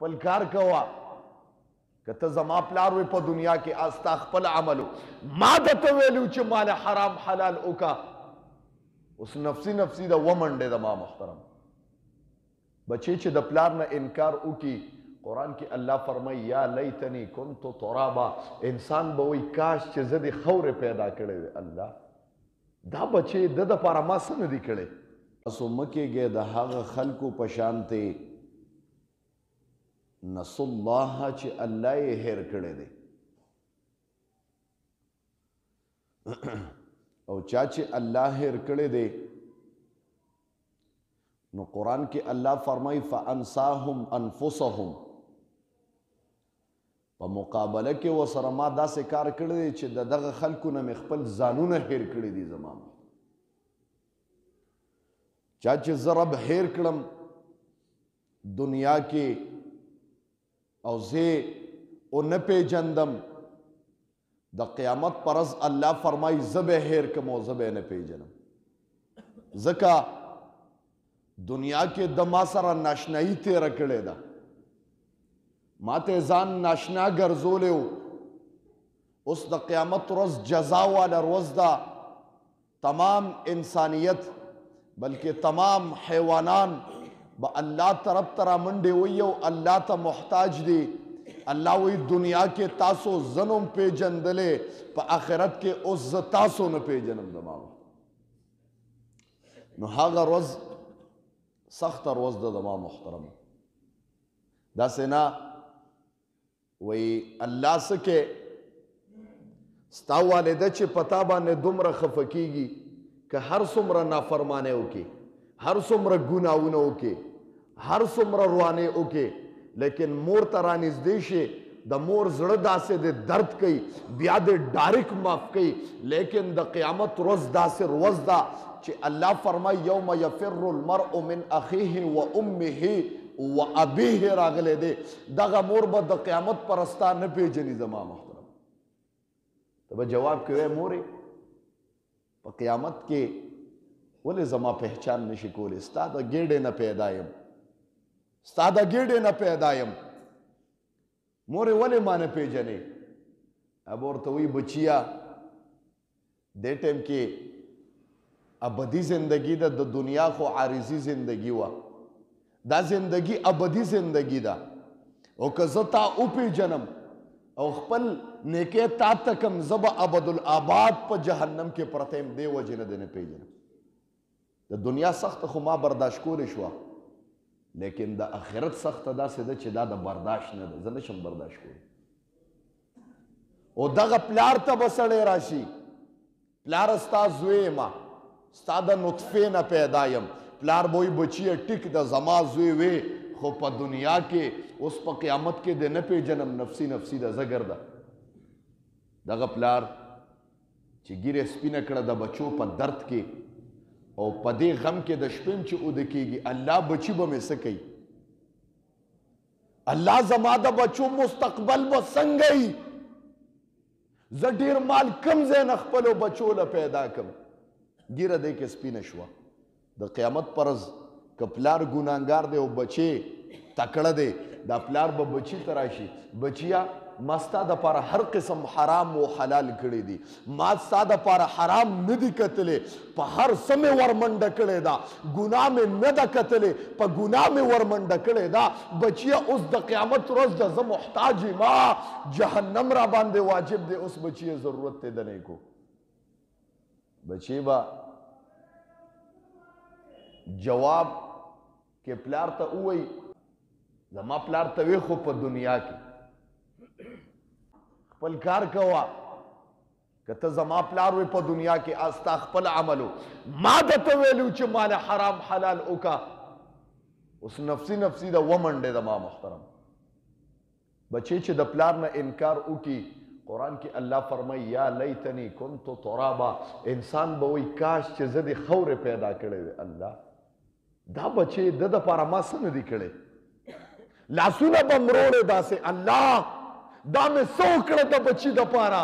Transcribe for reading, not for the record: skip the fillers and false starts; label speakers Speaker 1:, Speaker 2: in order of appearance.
Speaker 1: خپل کار کوا که ته زما پلار وې په دنیا کې استا خپل عملو ما درته ویلو چې مال حرام حلال وکا اوس نفسي نفسي د ومنډې د ما محترم بچی چې د پلار نه انکار وکي قرآن کې الله فرمایي یا لیتنی کنت ترابا انسان به وایي کاش چې زه د خاورې پیدا کړی وی الله دا بچی د دپاره ما څه نه دي کړی تاسو مه کېږئ د هغه خلکو په شانتې نسوا الله چې الله یې هیر کړی دی او چا چې الله هیر کړی دی نو قرآن کې الله فرمایي فانساهم انفسهم په مقابله کې ورسره ما داسې کار کړی دی چې د دغه خلکو نه مې خپل ځانونه هیر کړي دي زما چا چې زه رب هیر کړم دنیا کې او زه او نه پیژندم د قیامت پر ورځ الله فرمایي زه به هیر کړم او زه به نه پیژنم ځکه دنیا کې د ما سره ناشنایي تیره کړې ده ما ته ځان ناشنا ګرځولی و اوس د قیامت ورځ جزا واله ورځ ده تمام انسانیت بلکې تمام حیوانان به الله طرف ته رامنډې وایي او الله ته محتاج دي الله وایي دنیا کې تاسو زه نوم پیژندلې په آخرت کې اوس زه تاسو نه پیژنم زما نو هغه ورځ سخت ورځ ده زما محترم داسې نه وایي الله څه کې ستا والده چې پتا باندې دومره خفه کېږي که هر څومره نافرمانۍ وکړي هر څومره ګناهونه وکړي هر څومره روانۍ وکړي لیکن مور ته رانږدې شي د مور زړه داسې د درد کوي بیا د ډایرک معاف کوي لیکن د قیامت ورځ داسې ورځ ده چې الله فرمایي یوم یفر المرء من اخیه و امه و ابیه راغلی دی دغه مور به د قیامت پر ورځ تا نه پیژني زما محترم ته به جواب کوې مورې په قیامت کې ولې زما پہچان نشي کولی ستا د ګېډې نه پیدا یم ستا د ګېډې نه پیدا یم مورې ولې ما نه پیژنې اب ورته وایي بچیا دې ټایم کې ابدی زندگی ده د دنیا خو عارضی زندگی وه دا زندگی ابدی زندگی ده او که زه تا وپېژنم او خپل نیکۍ تا ته کم زه به ابدالآباد په جهنم کې پرته یم دې وجې نه دې نه پېژنم د دنیا سخته خو ما برداشت کولی شوه لیکن د آخرت سخته داسې ده چې دا د برداشت نه ده زه نشم برداشت کولی او دغه پلار ته به سړی راشي پلاره ستا زوی یم ستا د نطفې نه پیدا یم پلار به وایي بچیه ټیک د زما زوی وې خو په دنیا کې اوس په قیامت کې د نه پیژنم نفسي نفسي ده زه ګرده دغه پلار چې ګیرې سپینه کړه د بچو په درد کې او په دې غم کې د شپې چې اوده کېږي الله بچي به مې څه کوي الله زما د بچو مستقبل به څنګه وي زه ډېر مال کم ځای نه خپلو بچو له پیدا کړم ګیره دی کې سپینه شوه د قیامت پر ورځ که پلار ګناهګار دی او بچی تکړه دی دا پلار به بچي ته راشي بچیا ما ستا دپاره هر قسم حرام و حلال کړی دي ما ستا دپاره حرام نه دي کتلی په هر څه مې ورمنډه کړې ده ګناه مې نه ده کتلی په ګناه مې ورمنډه کړې ده بچیه اوس د قیامت ورځ ده زه محتاج یم جهنم را باندې واجب دی اوس بچیه ضرورت دی د نیکو بچی با جواب کې پلار ته ووایي زما پلار ته وی خو په دنیا کې خپل کار کوا که ته زما پلار وی په دنیا کې استا خپل عملو ما درته ویلو چې مال حرام حلال وکا اوس نفسي نفسي ده ومنډې د ما محترم بچی چې د پلار نه انکار وکي قرآن کې الله فرمایي یا لیتنی کنت ترابا انسان به وایي کاش چې زه د خاورې پیدا کړی وی الله دا بچی د دپاره ما څه نه دي کړی لاسونه به مروړې داسې الله دا مې څه وکړه د بچي دپاره